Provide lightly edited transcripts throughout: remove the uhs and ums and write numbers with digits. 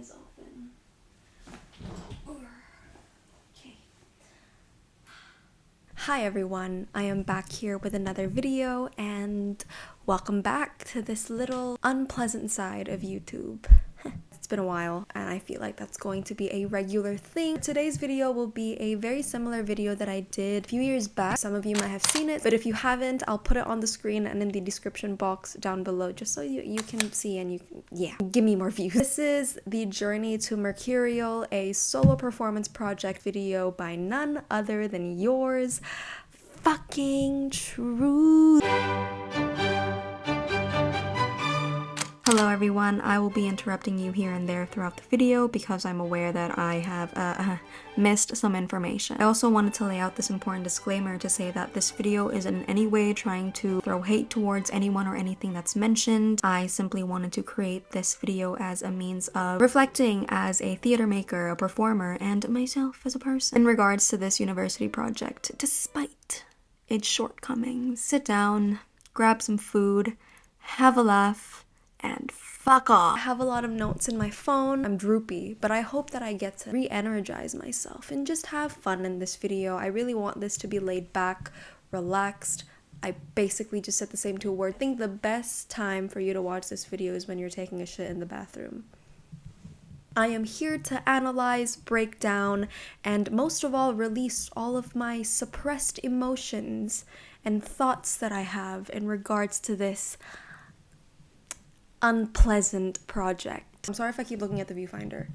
eyes open. Okay. Hi everyone, I am back here with another video and welcome back to this little unpleasant side of YouTube. It's been a while and I feel like that's going to be a regular thing. Today's video will be a very similar video that I did a few years back. Some of you might have seen it, but if you haven't, I'll put it on the screen and in the description box down below just so you can see and you can, give me more views. This is the Journey to Mercurial, a solo performance project video by none other than yours fucking truth. Hello everyone, I will be interrupting you here and there throughout the video because I'm aware that I have missed some information. I also wanted to lay out this important disclaimer to say that this video isn't in any way trying to throw hate towards anyone or anything that's mentioned. I simply wanted to create this video as a means of reflecting as a theater maker, a performer, and myself as a person in regards to this university project, despite its shortcomings. Sit down, grab some food, have a laugh, and fuck off. I have a lot of notes in my phone. I'm droopy, but I hope that I get to re-energize myself and just have fun in this video. I really want this to be laid back, relaxed. I basically just said the same two words. I think the best time for you to watch this video is when you're taking a shit in the bathroom. I am here to analyze, break down, and most of all, release all of my suppressed emotions and thoughts that I have in regards to this unpleasant project. I'm sorry if I keep looking at the viewfinder.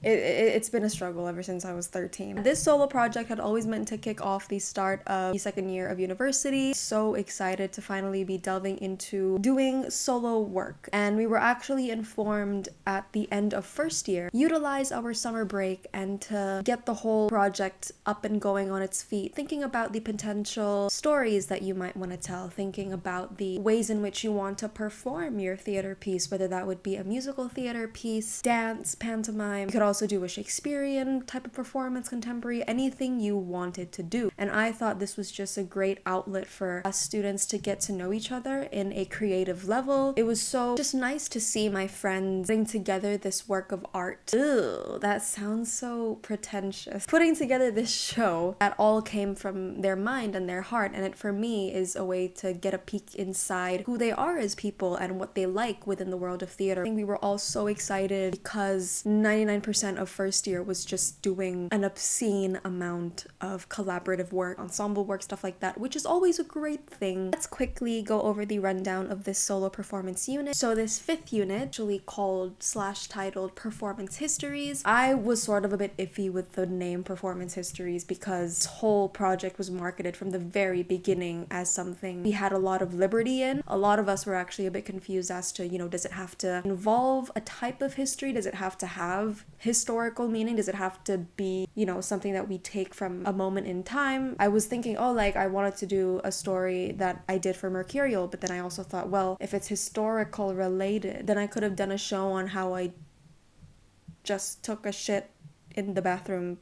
It's been a struggle ever since I was 13. This solo project had always meant to kick off the start of the second year of university. So excited to finally be delving into doing solo work. And we were actually informed at the end of first year, utilize our summer break and to get the whole project up and going on its feet, thinking about the potential stories that you might want to tell, thinking about the ways in which you want to perform your theater piece, whether that would be a musical theater piece, dance, pantomime. You could also do a Shakespearean type of performance, contemporary, anything you wanted to do. And I thought this was just a great outlet for us students to get to know each other in a creative level. It was so just nice to see my friends putting together this work of art. Ew, that sounds so pretentious. Putting together this show that all came from their mind and their heart, and it for me is a way to get a peek inside who they are as people and what they like within the world of theater. I think we were all so excited because 99% of first year was just doing an obscene amount of collaborative work, ensemble work, stuff like that, which is always a great thing. Let's quickly go over the rundown of this solo performance unit. So this fifth unit, actually called / titled Performance Histories. I was sort of a bit iffy with the name Performance Histories because this whole project was marketed from the very beginning as something we had a lot of liberty in. A lot of us were actually a bit confused as to, does it have to involve a type of history? Does it have to have historical meaning? Does it have to be, something that we take from a moment in time? I was thinking, I wanted to do a story that I did for Mercurial, but then I also thought, well, if it's historical related, then I could have done a show on how I just took a shit in the bathroom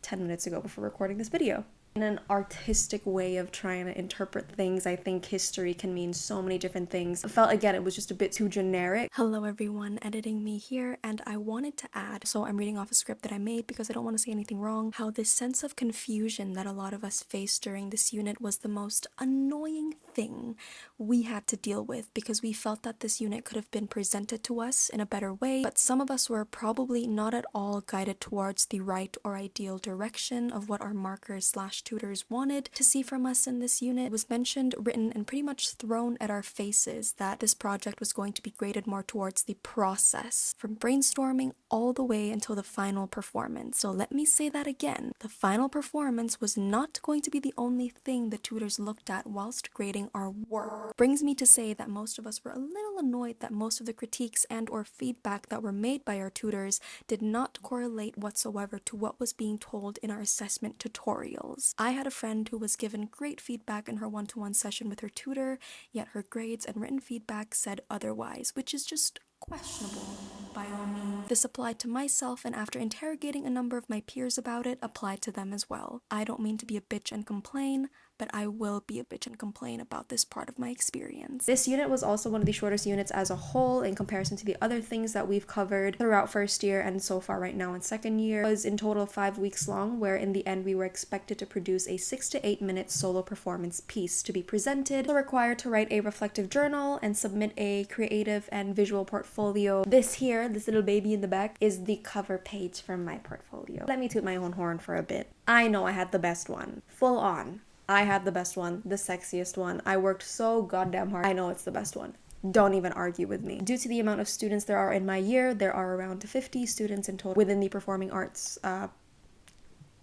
10 minutes ago before recording this video. In an artistic way of trying to interpret things, I think history can mean so many different things. I felt, again, it was just a bit too generic. Hello everyone, editing me here, and I wanted to add, so I'm reading off a script that I made because I don't want to say anything wrong, how this sense of confusion that a lot of us faced during this unit was the most annoying thing we had to deal with because we felt that this unit could have been presented to us in a better way, but some of us were probably not at all guided towards the right or ideal direction of what our markers / tutors wanted to see from us in this unit. It was mentioned, written, and pretty much thrown at our faces that this project was going to be graded more towards the process, from brainstorming all the way until the final performance. So let me say that again. The final performance was not going to be the only thing the tutors looked at whilst grading our work. Brings me to say that most of us were a little annoyed that most of the critiques and or feedback that were made by our tutors did not correlate whatsoever to what was being told in our assessment tutorials. I had a friend who was given great feedback in her one-to-one session with her tutor, yet her grades and written feedback said otherwise, which is just questionable by all means. This applied to myself, and after interrogating a number of my peers about it, applied to them as well. I don't mean to be a bitch and complain, but I will be a bitch and complain about this part of my experience. This unit was also one of the shortest units as a whole in comparison to the other things that we've covered throughout first year and so far right now in second year. It was in total 5 weeks long, where in the end we were expected to produce a 6 to 8 minute solo performance piece to be presented. We're required to write a reflective journal and submit a creative and visual portfolio. This little baby in the back, is the cover page from my portfolio. Let me toot my own horn for a bit. I know I had the best one. Full on. I had the best one, the sexiest one. I worked so goddamn hard. I know it's the best one. Don't even argue with me. Due to the amount of students there are in my year, there are around 50 students in total within the performing arts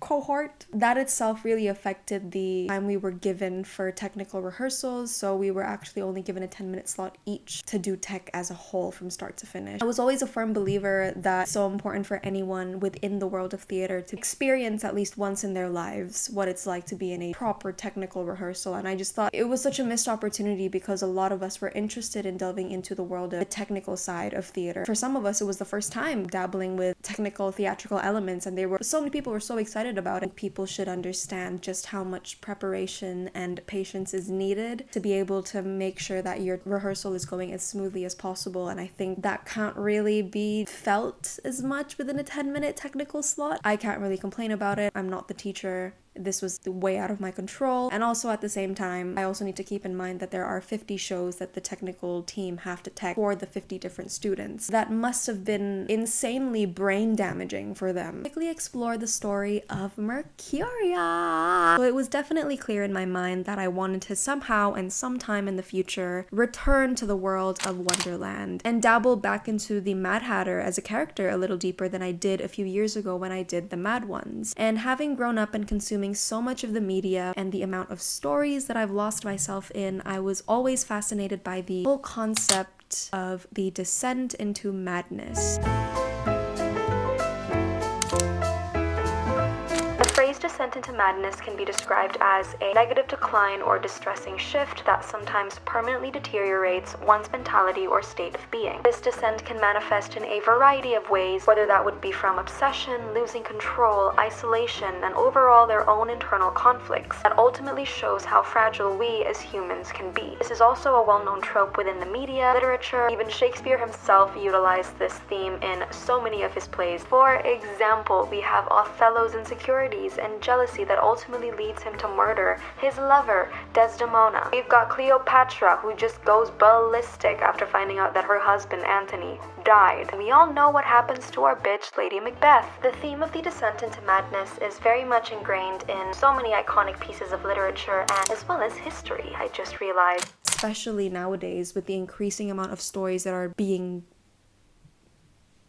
cohort. That itself really affected the time we were given for technical rehearsals, so we were actually only given a 10-minute slot each to do tech as a whole from start to finish. I was always a firm believer that it's so important for anyone within the world of theater to experience at least once in their lives what it's like to be in a proper technical rehearsal, and I just thought it was such a missed opportunity because a lot of us were interested in delving into the world of the technical side of theater. For some of us, it was the first time dabbling with technical theatrical elements, and so many people were so excited about it. People should understand just how much preparation and patience is needed to be able to make sure that your rehearsal is going as smoothly as possible, and I think that can't really be felt as much within a 10-minute technical slot. I can't really complain about it. I'm not the teacher. This was way out of my control, and also at the same time I also need to keep in mind that there are 50 shows that the technical team have to tech for the 50 different students. That must have been insanely brain damaging for them. Quickly explore the story of Mercurial. So it was definitely clear in my mind that I wanted to somehow and sometime in the future return to the world of Wonderland and dabble back into the Mad Hatter as a character a little deeper than I did a few years ago when I did the Mad Ones. And having grown up and consuming so much of the media and the amount of stories that I've lost myself in, I was always fascinated by the whole concept of the descent into madness. The phrase descent into madness can be described as a negative decline or distressing shift that sometimes permanently deteriorates one's mentality or state of being. This descent can manifest in a variety of ways, whether that would be from obsession, losing control, isolation, and overall their own internal conflicts that ultimately shows how fragile we as humans can be. This is also a well-known trope within the media, literature. Even Shakespeare himself utilized this theme in so many of his plays. For example, we have Othello's insecurities and jealousy that ultimately leads him to murder his lover, Desdemona. We've got Cleopatra, who just goes ballistic after finding out that her husband, Antony, died. We all know what happens to our bitch, Lady Macbeth. The theme of the descent into madness is very much ingrained in so many iconic pieces of literature and as well as history, I just realized. Especially nowadays with the increasing amount of stories that are being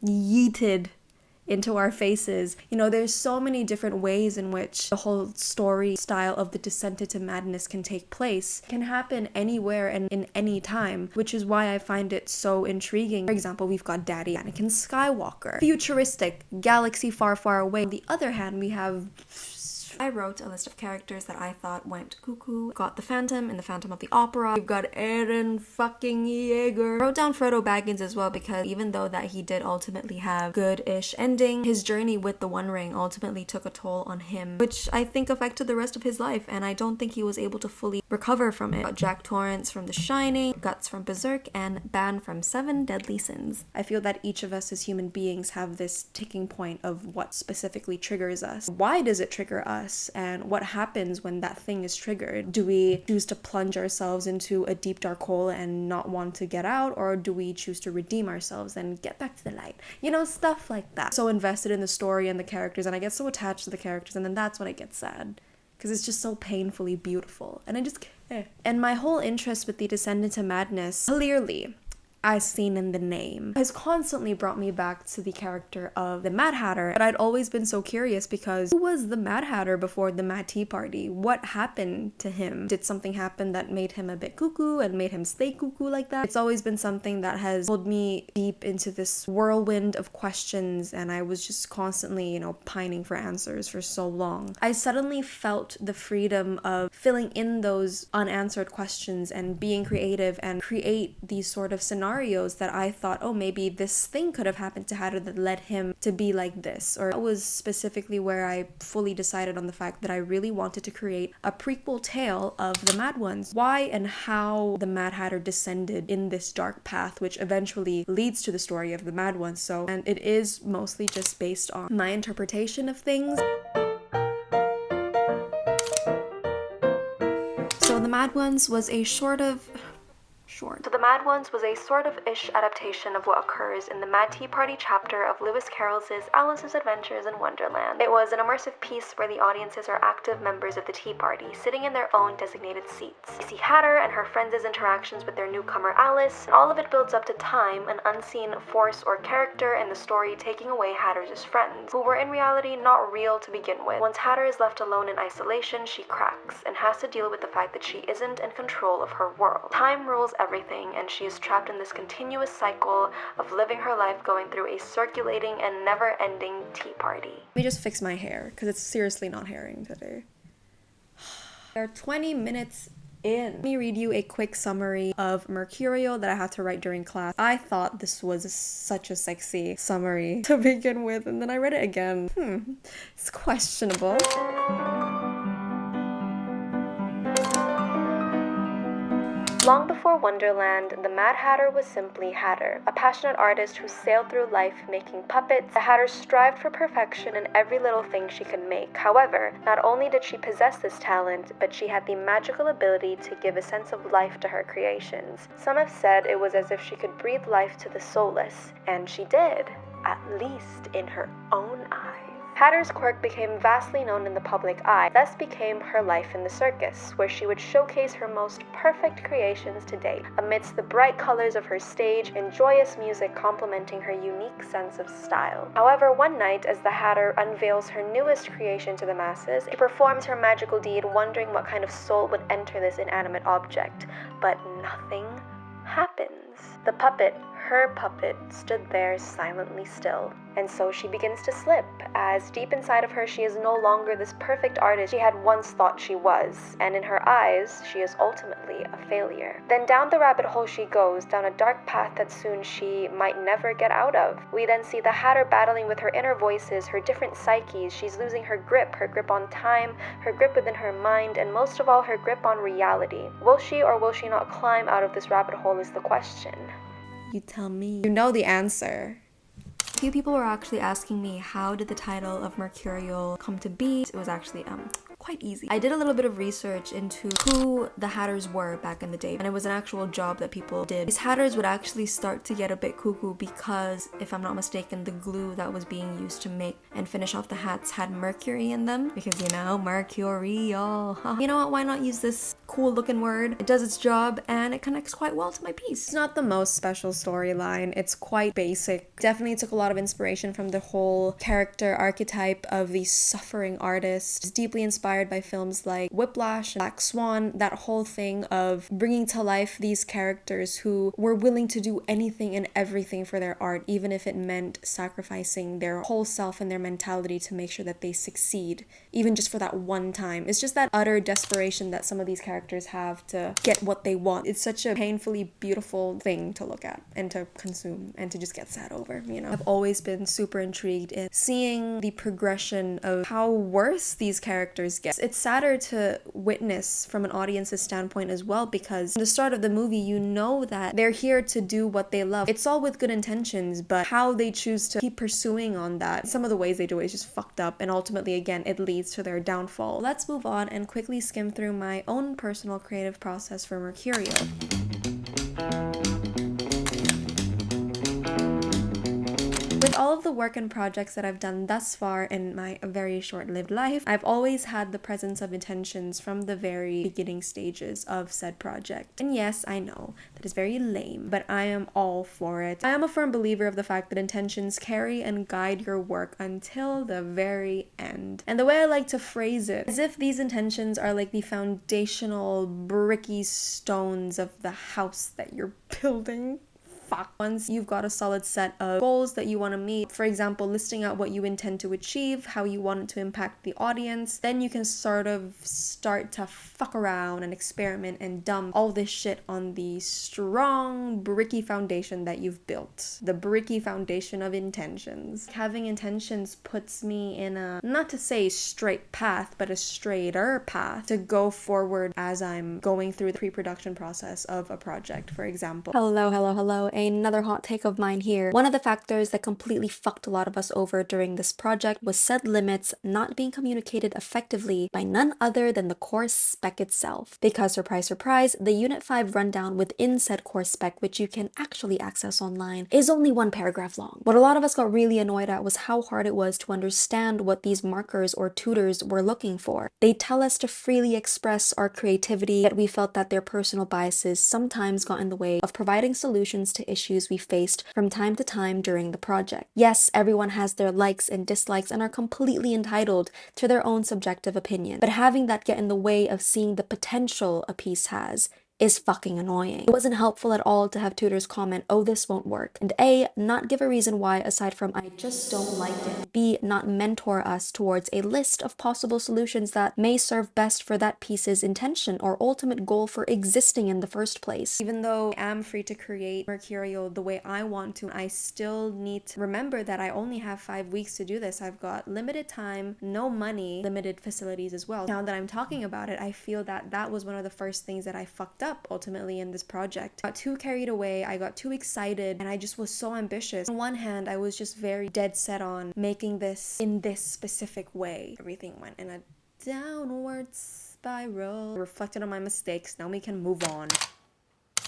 yeeted into our faces. You know, there's so many different ways in which the whole story style of the descent into madness can take place. It can happen anywhere and in any time, which is why I find it so intriguing. For example, we've got Daddy Anakin Skywalker, futuristic, galaxy far, far away. On the other hand, we have... I wrote a list of characters that I thought went cuckoo. We've got the Phantom in the Phantom of the Opera. We've got Eren fucking Yeager. I wrote down Frodo Baggins as well because even though that he did ultimately have good-ish ending, his journey with the One Ring ultimately took a toll on him, which I think affected the rest of his life, and I don't think he was able to fully recover from it. Got Jack Torrance from The Shining, Guts from Berserk, and Ban from Seven Deadly Sins. I feel that each of us as human beings have this ticking point of what specifically triggers us. Why does it trigger us? And what happens when that thing is triggered? Do we choose to plunge ourselves into a deep dark hole and not want to get out, or do we choose to redeem ourselves and get back to the light? You know, stuff like that. So invested in the story and the characters, and I get so attached to the characters, and then that's when I get sad because it's just so painfully beautiful and I just can't. And my whole interest with the descent into madness, clearly as seen in the name, has constantly brought me back to the character of the Mad Hatter. But I'd always been so curious because who was the Mad Hatter before the Mad Tea Party? What happened to him? Did something happen that made him a bit cuckoo and made him stay cuckoo like that? It's always been something that has pulled me deep into this whirlwind of questions, and I was just constantly, pining for answers for so long. I suddenly felt the freedom of filling in those unanswered questions and being creative and create these sort of scenarios scenarios that I thought, oh, maybe this thing could have happened to Hatter that led him to be like this. Or that was specifically where I fully decided on the fact that I really wanted to create a prequel tale of the Mad Ones. Why and how the Mad Hatter descended in this dark path, which eventually leads to the story of the Mad Ones. And it is mostly just based on my interpretation of things. So The Mad Ones was a The Mad Ones was a sort-of-ish adaptation of what occurs in the Mad Tea Party chapter of Lewis Carroll's Alice's Adventures in Wonderland. It was an immersive piece where the audiences are active members of the Tea Party, sitting in their own designated seats. You see Hatter and her friends' interactions with their newcomer Alice, and all of it builds up to Time, an unseen force or character in the story taking away Hatter's friends, who were in reality not real to begin with. Once Hatter is left alone in isolation, she cracks, and has to deal with the fact that she isn't in control of her world. Time rules everything, and she is trapped in this continuous cycle of living her life going through a circulating and never-ending tea party. Let me just fix my hair, because it's seriously not hairing today. There are 20 minutes in. Let me read you a quick summary of Mercurial that I had to write during class. I thought this was such a sexy summary to begin with, and then I read it again. It's questionable. Long before Wonderland, the Mad Hatter was simply Hatter, a passionate artist who sailed through life making puppets. The Hatter strived for perfection in every little thing she could make. However, not only did she possess this talent, but she had the magical ability to give a sense of life to her creations. Some have said it was as if she could breathe life to the soulless, and she did, at least in her own eyes. Hatter's quirk became vastly known in the public eye, thus became her life in the circus, where she would showcase her most perfect creations to date, amidst the bright colors of her stage and joyous music complementing her unique sense of style. However, one night, as the Hatter unveils her newest creation to the masses, she performs her magical deed, wondering what kind of soul would enter this inanimate object. But nothing happens. The puppet, her puppet, stood there silently still. And so she begins to slip, as deep inside of her she is no longer this perfect artist she had once thought she was, and in her eyes she is ultimately a failure. Then down the rabbit hole she goes, down a dark path that soon she might never get out of. We then see the Hatter battling with her inner voices, her different psyches. She's losing her grip on time, her grip within her mind, and most of all her grip on reality. Will she or will she not climb out of this rabbit hole is the question. You tell me. You know the answer. A few people were actually asking me, how did the title of Mercurial come to be? It was actually quite easy. I did a little bit of research into who the Hatters were back in the day, and it was an actual job that people did. These Hatters would actually start to get a bit cuckoo because, if I'm not mistaken, the glue that was being used to make and finish off the hats had mercury in them, because, you know, Mercurial. You know what, why not use this cool looking word? It does its job and it connects quite well to my piece. It's not the most special storyline, it's quite basic. Definitely took a lot of inspiration from the whole character archetype of the suffering artist. It's deeply inspired by films like Whiplash and Black Swan, that whole thing of bringing to life these characters who were willing to do anything and everything for their art, even if it meant sacrificing their whole self and their mentality to make sure that they succeed, even just for that one time. It's just that utter desperation that some of these characters have to get what they want. It's such a painfully beautiful thing to look at and to consume and to just get sad over, you know. I've always been super intrigued in seeing the progression of how worse these characters get. It's sadder to witness from an audience's standpoint as well, because in the start of the movie you know that they're here to do what they love. It's all with good intentions, but how they choose to keep pursuing on that, some of the ways they do it is just fucked up, and ultimately again it leads to their downfall. Let's move on and quickly skim through my own personal creative process for Mercurial. With all of the work and projects that I've done thus far in my very short-lived life, I've always had the presence of intentions from the very beginning stages of said project. And yes, I know, that is very lame, but I am all for it. I am a firm believer of the fact that intentions carry and guide your work until the very end. And the way I like to phrase it, as if these intentions are like the foundational bricky stones of the house that you're building. fuck. Once you've got a solid set of goals that you want to meet, for example, listing out what you intend to achieve, how you want it to impact the audience, then you can sort of start to fuck around and experiment and dump all this shit on the strong, bricky foundation that you've built. The bricky foundation of intentions. Having intentions puts me in a, not to say straight path, but a straighter path to go forward as I'm going through the pre-production process of a project, for example. Hello, another hot take of mine here. One of the factors that completely fucked a lot of us over during this project was said limits not being communicated effectively by none other than the course spec itself. Because surprise, surprise, the Unit 5 rundown within said course spec, which you can actually access online, is only 1 paragraph long. What a lot of us got really annoyed at was how hard it was to understand what these markers or tutors were looking for. They tell us to freely express our creativity, yet we felt that their personal biases sometimes got in the way of providing solutions to issues we faced from time to time during the project. Yes, everyone has their likes and dislikes and are completely entitled to their own subjective opinion, but having that get in the way of seeing the potential a piece has is fucking annoying. It wasn't helpful at all to have tutors comment, oh, this won't work, and A, not give a reason why aside from I just don't like it. B, not mentor us towards a list of possible solutions that may serve best for that piece's intention or ultimate goal for existing in the first place. Even though I am free to create Mercurial the way I want to, I still need to remember that I only have 5 weeks to do this. I've got limited time, no money, limited facilities as well. Now that I'm talking about it, I feel that that was one of the first things that I fucked up ultimately in this project. I got too carried away, I got too excited, and I just was so ambitious. On one hand, I was just very dead set on making this in this specific way. Everything went in a downward spiral. I reflected on my mistakes, now we can move on.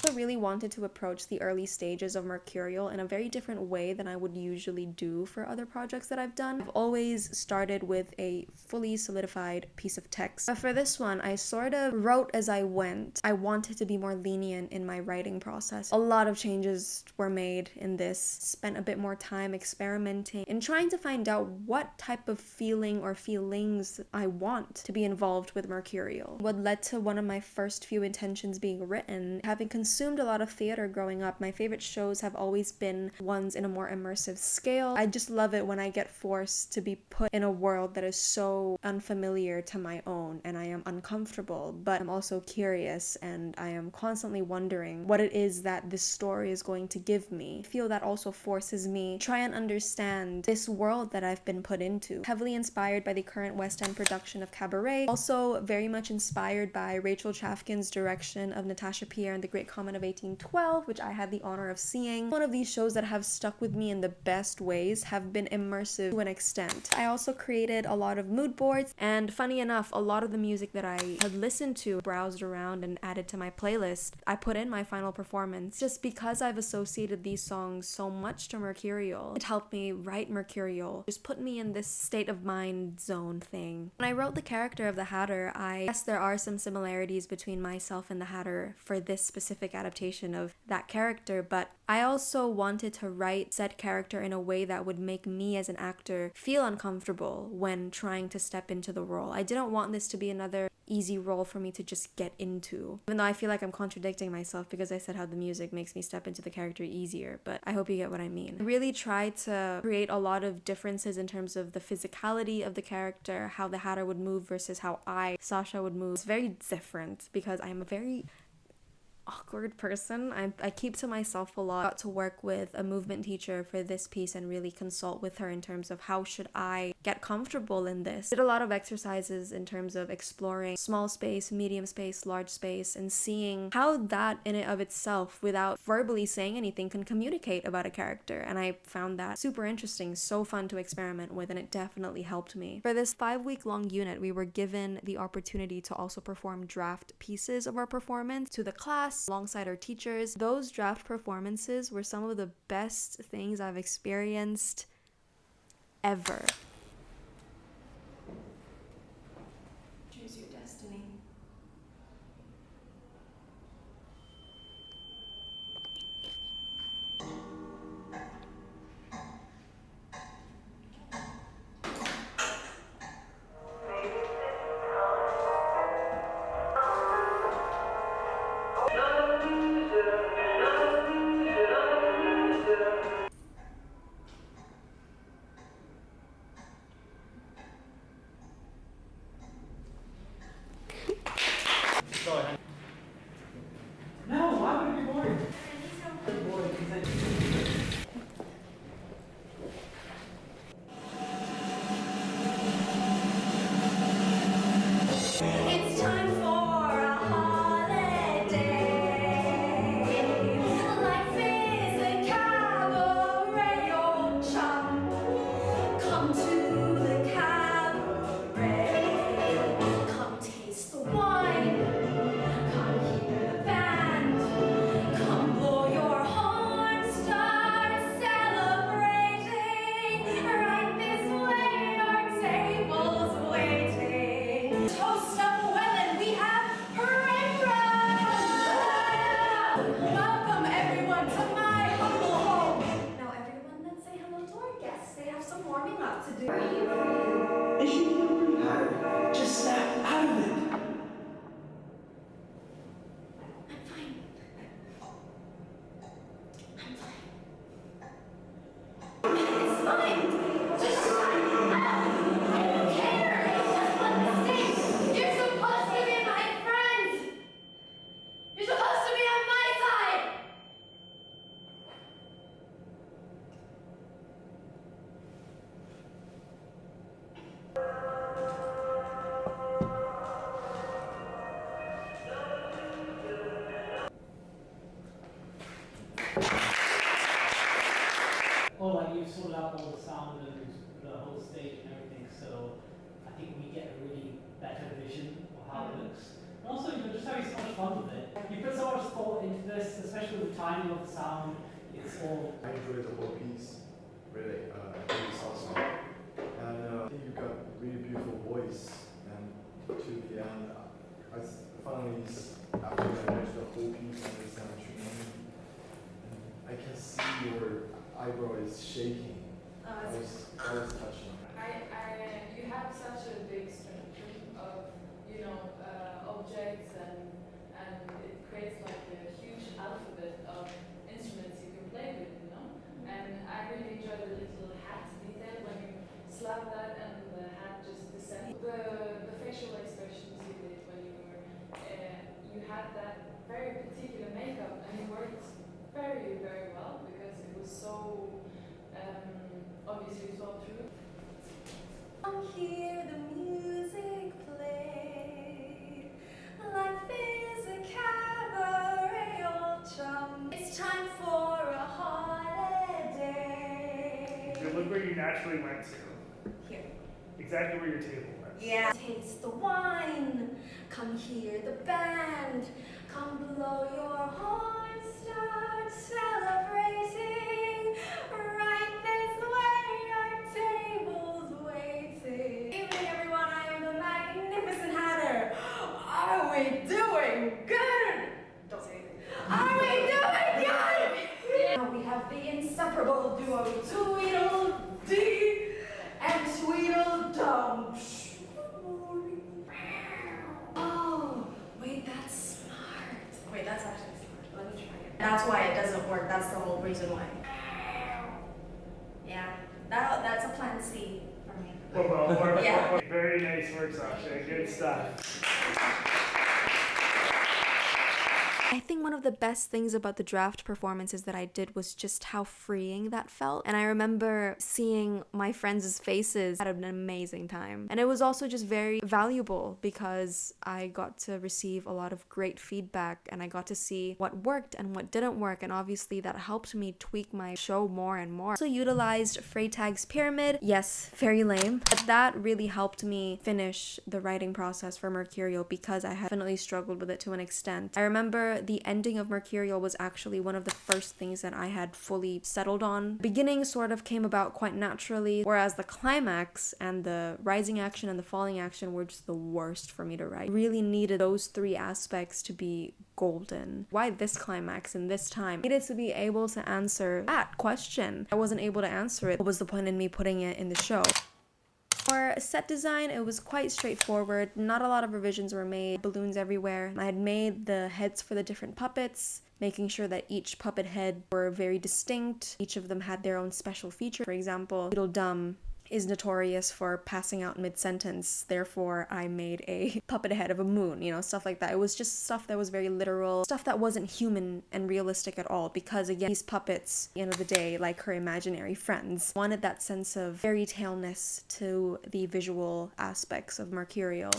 I really wanted to approach the early stages of Mercurial in a very different way than I would usually do for other projects that I've done. I've always started with a fully solidified piece of text. But for this one, I sort of wrote as I went. I wanted to be more lenient in my writing process. A lot of changes were made in this. Spent a bit more time experimenting and trying to find out what type of feeling or feelings I want to be involved with Mercurial. What led to one of my first few intentions being written, having consumed a lot of theater growing up. My favorite shows have always been ones in a more immersive scale. I just love it when I get forced to be put in a world that is so unfamiliar to my own, and I am uncomfortable, but I'm also curious, and I am constantly wondering what it is that this story is going to give me. I feel that also forces me to try and understand this world that I've been put into. Heavily inspired by the current West End production of Cabaret, also very much inspired by Rachel Chafkin's direction of Natasha Pierre and the Great Comet of 1812, which I had the honor of seeing. One of these shows that have stuck with me in the best ways, have been immersive to an extent. I also created a lot of mood boards, and funny enough, a lot of the music that I had listened to, browsed around and added to my playlist, I put in my final performance just because I've associated these songs so much to Mercurial. It helped me write Mercurial, just put me in this state of mind zone thing. When I wrote the character of the Hatter, I guess there are some similarities between myself and the Hatter for this specific adaptation of that character, but I also wanted to write said character in a way that would make me as an actor feel uncomfortable when trying to step into the role. I didn't want this to be another easy role for me to just get into, even though I feel like I'm contradicting myself because I said how the music makes me step into the character easier, but I hope you get what I mean. I really tried to create a lot of differences in terms of the physicality of the character, how the Hatter would move versus how Sasha, would move. It's very different because I'm a very awkward person. I keep to myself a lot. Got to work with a movement teacher for this piece and really consult with her in terms of how should I get comfortable in this. Did a lot of exercises in terms of exploring small space, medium space, large space, and seeing how that in and of itself, without verbally saying anything, can communicate about a character. And I found that super interesting, so fun to experiment with, and it definitely helped me. For this 5-week-long unit, we were given the opportunity to also perform draft pieces of our performance to the class alongside our teachers. Those draft performances were some of the best things I've experienced ever. Choose your destiny. to do. Is she getting hurt? Just snap out of it. I'm fine. It's fine. Just shut up. I don't care. It's just one mistake. You're supposed to be my friend. You're supposed to be on my side. Or like you've sorted out all the sound and the whole stage and everything, so I think we get a really better vision of how it looks. And also you're just having so much fun with it. You put so much thought into this, especially with the timing of the sound. It's all I enjoyed the whole piece, really, really awesome. And I think you've got a really beautiful voice, and to the end, I finally, after I finished the whole piece, I understand what you mean. And I can see your eyebrow is shaking. I was touching. You have such a big spectrum of, objects and it creates like a huge alphabet of instruments you can play with, And I really enjoy the little hat detail when you slap that and the hat just descends. The facial expressions you did when you were, you had that very particular makeup and it worked very, very well because it was so obviously thought through. Hear the music play. Life is a cabaret or drum. It's time for a holiday. You look where you naturally went to. Here. Exactly where your table was. Yeah. Taste the wine. Come hear the band. Come blow your horn. Start celebrating. Right this way. Our table's waiting. Evening, everyone. I am the magnificent Hatter. Are we doing good? Don't say anything. Are we doing good? Now we have the inseparable duo Tweedledee and Tweedledum. Oh, wait, that's smart. Wait, that's actually smart. Let me try it. That's why it doesn't work. That's the whole reason why. Yeah, that's a plan C for me. Well, Yeah. Very nice work, Sasha. Good stuff. I think one of the best things about the draft performances that I did was just how freeing that felt. And I remember seeing my friends' faces had an amazing time. And it was also just very valuable because I got to receive a lot of great feedback and I got to see what worked and what didn't work. And obviously that helped me tweak my show more and more. Also utilized Freytag's pyramid. Yes, very lame. But that really helped me finish the writing process for Mercurial because I had definitely struggled with it to an extent. I remember the ending of Mercurial was actually one of the first things that I had fully settled on. The beginning sort of came about quite naturally, whereas the climax and the rising action and the falling action were just the worst for me to write. I really needed those three aspects to be golden. Why this climax in this time? I needed to be able to answer that question. I wasn't able to answer it. What was the point in me putting it in the show? For set design, it was quite straightforward. Not a lot of revisions were made. Balloons everywhere. I had made the heads for the different puppets, making sure that each puppet head were very distinct. Each of them had their own special feature. For example, Tweedledum is notorious for passing out mid-sentence, therefore I made a puppet head of a moon, stuff like that. It was just stuff that was very literal, stuff that wasn't human and realistic at all, because again, these puppets, at the end of the day, like her imaginary friends, wanted that sense of fairy tale-ness to the visual aspects of Mercurial.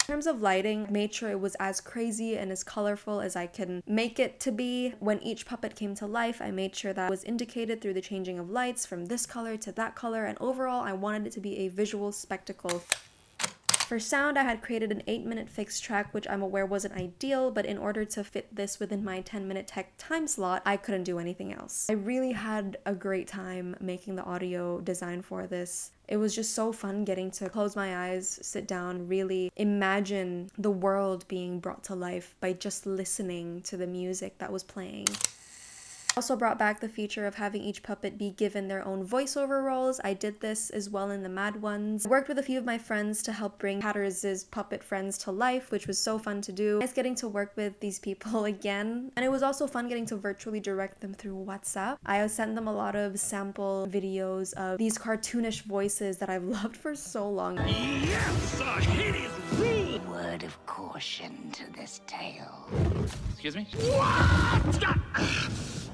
In terms of lighting, I made sure it was as crazy and as colorful as I can make it to be. When each puppet came to life, I made sure that was indicated through the changing of lights from this color to that color, and overall I wanted it to be a visual spectacle. For sound, I had created an 8-minute fixed track, which I'm aware wasn't ideal, but in order to fit this within my 10-minute tech time slot, I couldn't do anything else. I really had a great time making the audio design for this. It was just so fun getting to close my eyes, sit down, really imagine the world being brought to life by just listening to the music that was playing. Also brought back the feature of having each puppet be given their own voiceover roles. I did this as well in the Mad Ones. I worked with a few of my friends to help bring Hatter's puppet friends to life, which was so fun to do. It's getting to work with these people again. And it was also fun getting to virtually direct them through WhatsApp. I sent them a lot of sample videos of these cartoonish voices that I've loved for so long. Yes, a hideous rule! Word of caution to this tale. Excuse me? What?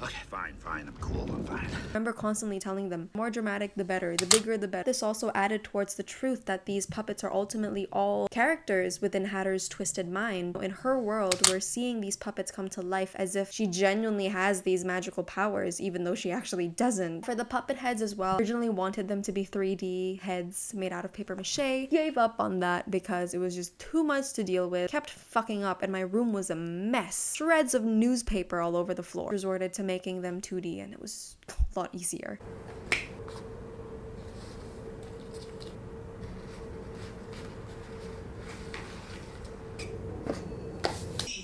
Okay, fine, I'm cool, I'm fine. I remember constantly telling them, more dramatic the better, the bigger the better. This also added towards the truth that these puppets are ultimately all characters within Hatter's twisted mind. In her world, we're seeing these puppets come to life as if she genuinely has these magical powers, even though she actually doesn't. For the puppet heads as well, I originally wanted them to be 3D heads made out of paper mache. Gave up on that because it was just too much to deal with. Kept fucking up and my room was a mess. Shreds of newspaper all over the floor. Resorted to making them 2D and it was a lot easier.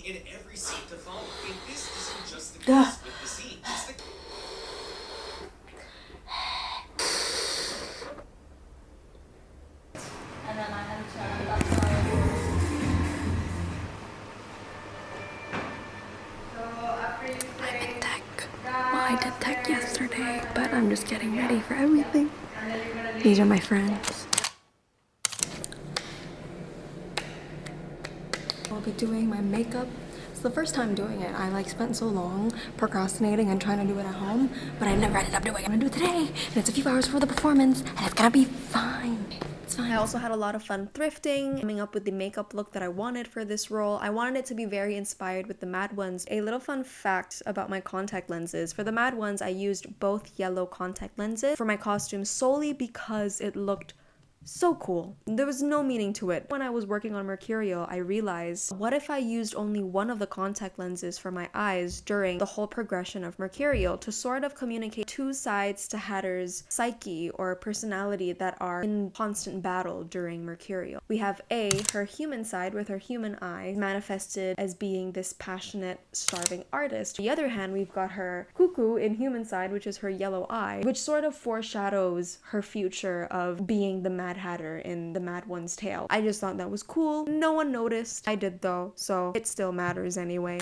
In every scene to follow. And this isn't just the case with the scene. It's the And then I had to, that's why I'm in tech. Well, I did tech yesterday, but I'm just getting ready for everything. These are my friends. I'll be doing my makeup. It's the first time doing it. I spent so long procrastinating and trying to do it at home, but I never ended up doing it. I'm gonna do it today, and it's a few hours for the performance, and it's gonna be fine. It's fine. I also had a lot of fun thrifting, coming up with the makeup look that I wanted for this role. I wanted it to be very inspired with the Mad Ones. A little fun fact about my contact lenses. For the Mad Ones, I used both yellow contact lenses for my costume solely because it looked so cool. There was no meaning to it. When I was working on Mercurial, I realized, what if I used only one of the contact lenses for my eyes during the whole progression of Mercurial to sort of communicate two sides to Hatter's psyche or personality that are in constant battle during Mercurial. We have her human side with her human eye manifested as being this passionate, starving artist. On the other hand, we've got her cuckoo in human side, which is her yellow eye, which sort of foreshadows her future of being the Mad Hatter in the Mad One's tale. I just thought that was cool. No one noticed. I did though, so it still matters anyway.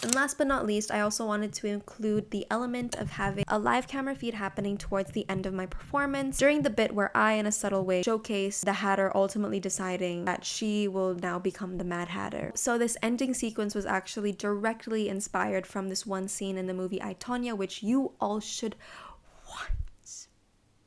And last but not least, I also wanted to include the element of having a live camera feed happening towards the end of my performance during the bit where I, in a subtle way, showcase the Hatter ultimately deciding that she will now become the Mad Hatter. So this ending sequence was actually directly inspired from this one scene in the movie I, Tonya, which you all should watch.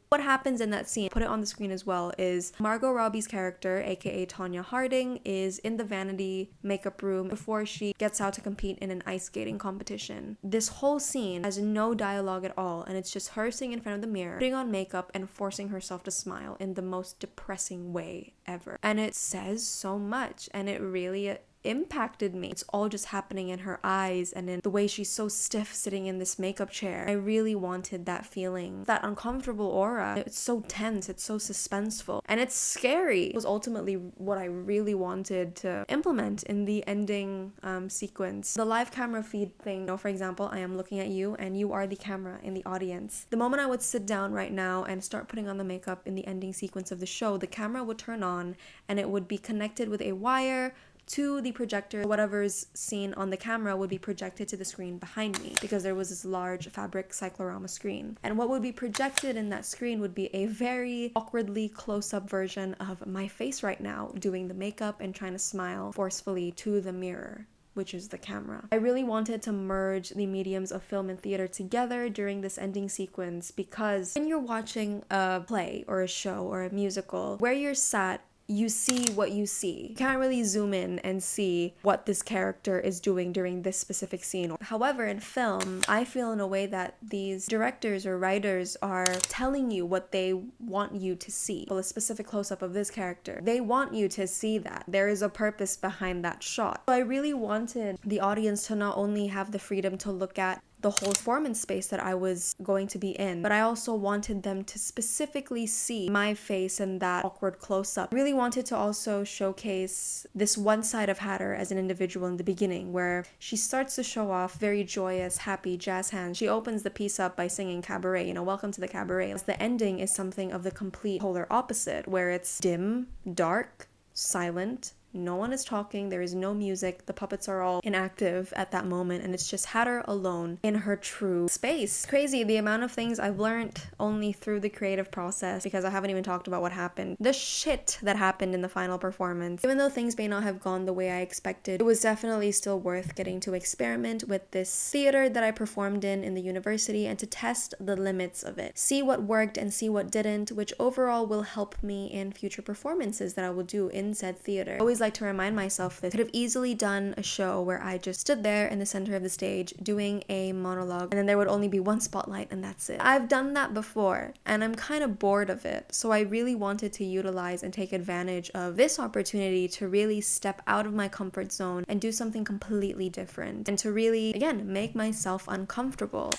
What happens in that scene, put it on the screen as well, is Margot Robbie's character, aka Tonya Harding, is in the vanity makeup room before she gets out to compete in an ice skating competition. This whole scene has no dialogue at all, and it's just her sitting in front of the mirror, putting on makeup and forcing herself to smile in the most depressing way ever. And it says so much, and it really impacted me. It's all just happening in her eyes and in the way she's so stiff sitting in this makeup chair. I really wanted that feeling, that uncomfortable aura. It's so tense, it's so suspenseful, and it's scary. It was ultimately what I really wanted to implement in the ending sequence. The live camera feed thing, for example, I am looking at you and you are the camera in the audience. The moment I would sit down right now and start putting on the makeup in the ending sequence of the show, the camera would turn on and it would be connected with a wire to the projector. Whatever's seen on the camera would be projected to the screen behind me because there was this large fabric cyclorama screen. And what would be projected in that screen would be a very awkwardly close-up version of my face right now, doing the makeup and trying to smile forcefully to the mirror, which is the camera. I really wanted to merge the mediums of film and theater together during this ending sequence because when you're watching a play or a show or a musical, where you're sat, you see what you see. You can't really zoom in and see what this character is doing during this specific scene. However, in film, I feel in a way that these directors or writers are telling you what they want you to see. Well, a specific close-up of this character, they want you to see that. There is a purpose behind that shot. So I really wanted the audience to not only have the freedom to look at the whole performance space that I was going to be in, but I also wanted them to specifically see my face in that awkward close-up. I really wanted to also showcase this one side of Hatter as an individual in the beginning, where she starts to show off very joyous, happy jazz hands. She opens the piece up by singing Cabaret, welcome to the cabaret. The ending is something of the complete polar opposite, where it's dim, dark, silent, no one is talking, there is no music, the puppets are all inactive at that moment, and it's just Hatter alone in her true space. Crazy the amount of things I've learned only through the creative process, because I haven't even talked about what happened. The shit that happened in the final performance. Even though things may not have gone the way I expected, it was definitely still worth getting to experiment with this theater that I performed in the university and to test the limits of it. See what worked and see what didn't, which overall will help me in future performances that I will do in said theater. I always like to remind myself that I could have easily done a show where I just stood there in the center of the stage doing a monologue, and then there would only be one spotlight and that's it. I've done that before and I'm kind of bored of it, so I really wanted to utilize and take advantage of this opportunity to really step out of my comfort zone and do something completely different, and to really, again, make myself uncomfortable.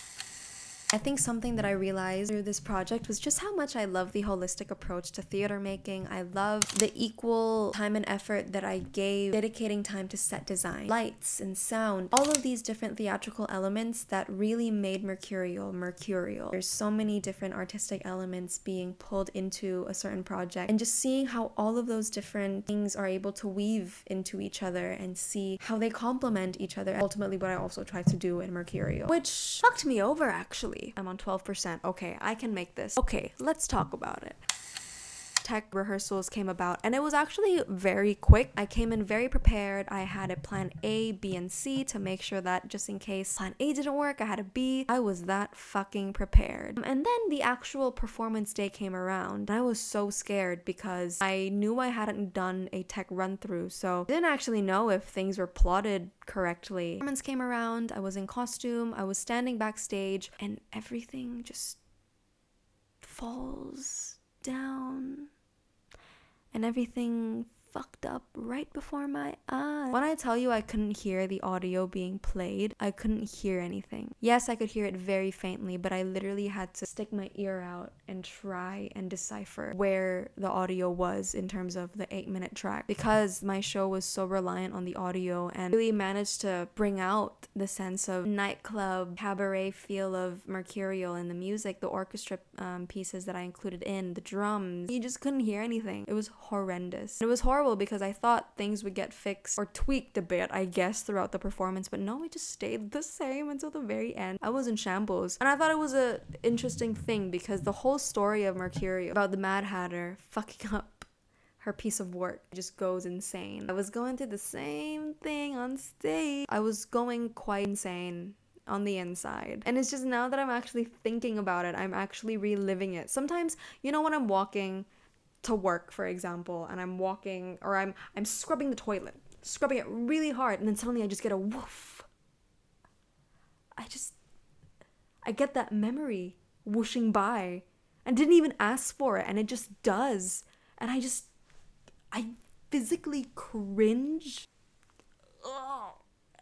I think something that I realized through this project was just how much I love the holistic approach to theater making. I love the equal time and effort that I gave dedicating time to set design, lights and sound, all of these different theatrical elements that really made Mercurial. There's so many different artistic elements being pulled into a certain project, and just seeing how all of those different things are able to weave into each other and see how they complement each other. Ultimately what I also tried to do in Mercurial, which fucked me over actually. I'm on 12%. Okay, I can make this. Okay, let's talk about it. Tech rehearsals came about, and it was actually very quick. I came in very prepared. I had a plan A, B, and C to make sure that just in case plan A didn't work, I had a B. I was that fucking prepared. And then the actual performance day came around, and I was so scared because I knew I hadn't done a tech run through, so I didn't actually know if things were plotted correctly. Performance came around, I was in costume, I was standing backstage, and everything just falls down. And everything fucked up right before my eyes. When I tell you I couldn't hear the audio being played, I couldn't hear anything. Yes, I could hear it very faintly, but I literally had to stick my ear out and try and decipher where the audio was in terms of the 8-minute track, because my show was so reliant on the audio and really managed to bring out the sense of nightclub, cabaret feel of Mercurial in the music, the orchestra pieces that I included in, the drums. You just couldn't hear anything. It was horrendous. It was horrible because I thought things would get fixed or tweaked a bit, I guess, throughout the performance, but no, it just stayed the same until the very end. I was in shambles, and I thought it was a interesting thing because the whole story of Mercurial about the Mad Hatter fucking up her piece of work just goes insane. I was going through the same thing on stage. I was going quite insane on the inside, and it's just now that I'm actually thinking about it, I'm actually reliving it. Sometimes, when I'm walking to work, for example, and I'm walking, or I'm scrubbing the toilet, scrubbing it really hard, and then suddenly I just get a woof. I get that memory whooshing by and didn't even ask for it, and it just does, and I physically cringe. Ugh.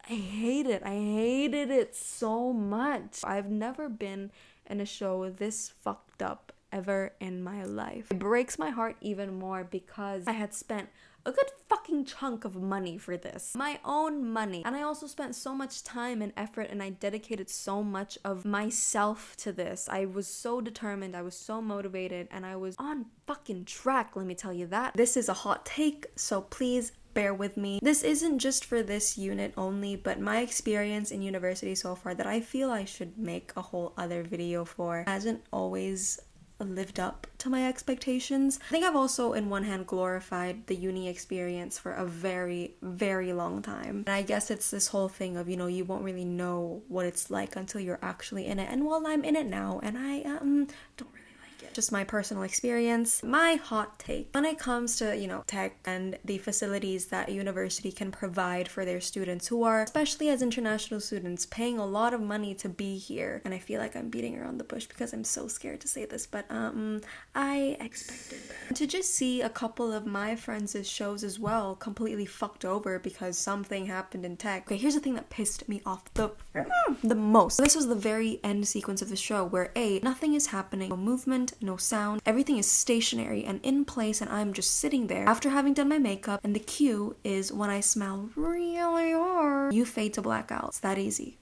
I hate it. I hated it so much. I've never been in a show this fucked up ever in my life. It breaks my heart even more because I had spent a good fucking chunk of money for this. My own money. And I also spent so much time and effort, and I dedicated so much of myself to this. I was so determined, I was so motivated, and I was on fucking track, let me tell you that. This is a hot take, so please bear with me. This isn't just for this unit only, but my experience in university so far that I feel I should make a whole other video for hasn't always lived up to my expectations. I think I've also in one hand glorified the uni experience for a very, very long time. And I guess it's this whole thing of, you won't really know what it's like until you're actually in it. And well, I'm in it now, and I don't really like it. Just my personal experience, my hot take. When it comes to, tech and the facilities that a university can provide for their students who are, especially as international students, paying a lot of money to be here. And I feel like I'm beating around the bush because I'm so scared to say this, but I expected better. To just see a couple of my friends' shows as well completely fucked over because something happened in tech. Okay, here's the thing that pissed me off the most. This was the very end sequence of the show where nothing is happening, no movement, no sound, everything is stationary and in place, and I'm just sitting there after having done my makeup, and the cue is when I smell really hard, you fade to blackout. It's that easy.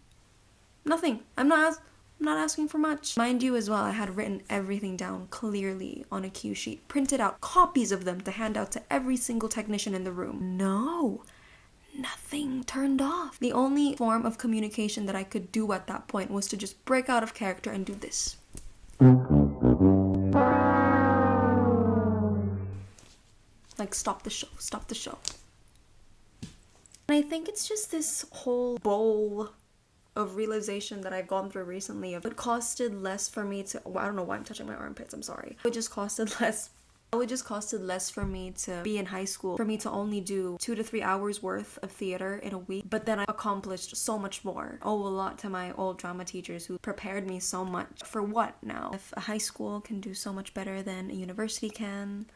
Nothing. I'm not asking for much. Mind you as well, I had written everything down clearly on a cue sheet, printed out copies of them to hand out to every single technician in the room. No. Nothing turned off. The only form of communication that I could do at that point was to just break out of character and do this. Like, stop the show, stop the show. And I think it's just this whole bowl of realization that I've gone through recently of it costed less for me to, I don't know why I'm touching my armpits, I'm sorry. It just costed less for me to be in high school, for me to only do 2 to 3 hours worth of theater in a week, but then I accomplished so much more. I owe a lot to my old drama teachers who prepared me so much. For what now? If a high school can do so much better than a university can,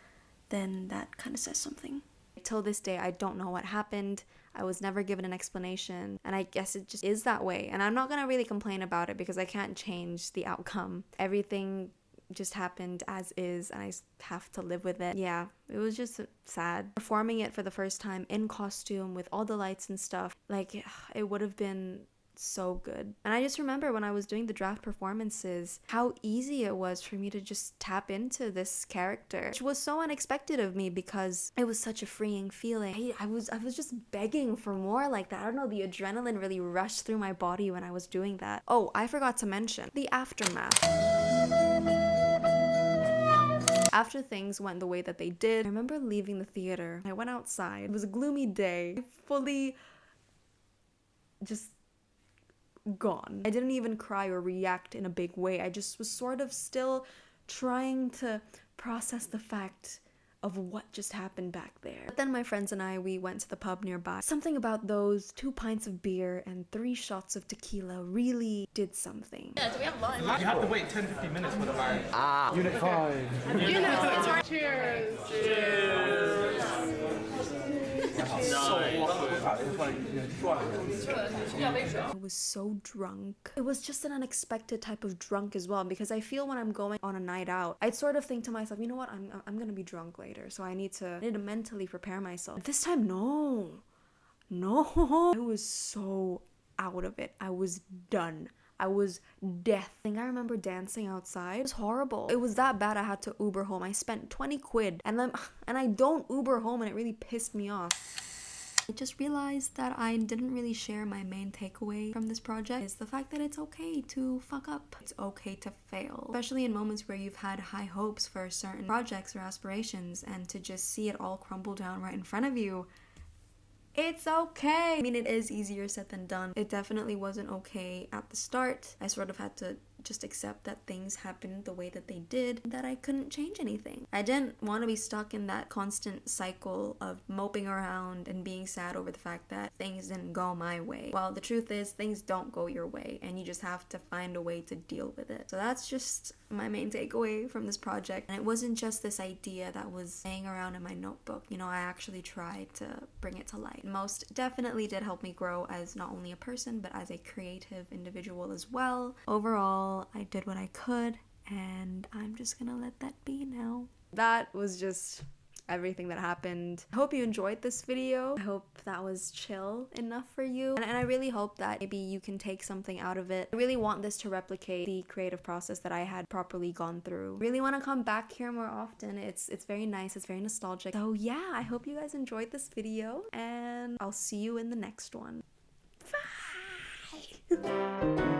then that kind of says something. Till this day, I don't know what happened. I was never given an explanation, and I guess it just is that way. And I'm not gonna really complain about it because I can't change the outcome. Everything just happened as is, and I have to live with it. Yeah, it was just sad. Performing it for the first time in costume with all the lights and stuff, like, it would have been so good. And I just remember when I was doing the draft performances, how easy it was for me to just tap into this character, which was so unexpected of me because it was such a freeing feeling. I was just begging for more like that. I don't know, the adrenaline really rushed through my body when I was doing that. Oh, I forgot to mention the aftermath. After things went the way that they did, I remember leaving the theater. I went outside. It was a gloomy day. Fully just gone. I didn't even cry or react in a big way. I just was sort of still trying to process the fact of what just happened back there. But then my friends and I, we went to the pub nearby. Something about those 2 pints of beer and 3 shots of tequila really did something. Yeah, do we have lunch? You have to wait 10-15 minutes for the bar. Unit 5. Unit 5. Cheers. Cheers. I was so drunk. It was just an unexpected type of drunk as well, because I feel when I'm going on a night out, I'd sort of think to myself, you know what, I'm gonna be drunk later, so I need to mentally prepare myself. This time, no. I was so out of it. I was done. I was death. I think I remember dancing outside. It was horrible. It was that bad I had to Uber home. I spent 20 quid and I don't Uber home, and it really pissed me off. I just realized that I didn't really share my main takeaway from this project is the fact that it's okay to fuck up. It's okay to fail, especially in moments where you've had high hopes for certain projects or aspirations, and to just see it all crumble down right in front of you. It's okay. I mean, it is easier said than done. It definitely wasn't okay at the start. I sort of had to just accept that things happened the way that they did, that I couldn't change anything. I didn't want to be stuck in that constant cycle of moping around and being sad over the fact that things didn't go my way. Well, the truth is, things don't go your way, and you just have to find a way to deal with it. So that's just my main takeaway from this project. And it wasn't just this idea that was laying around in my notebook. You know, I actually tried to bring it to light. Most definitely did help me grow as not only a person, but as a creative individual as well. Overall, I did what I could, and I'm just gonna let that be now. That was just everything that happened. I hope you enjoyed this video. I hope that was chill enough for you, and I really hope that maybe you can take something out of it. I really want this to replicate the creative process that I had properly gone through. I really want to come back here more often. It's very nice, it's very nostalgic. So yeah, I hope you guys enjoyed this video, and I'll see you in the next one. Bye!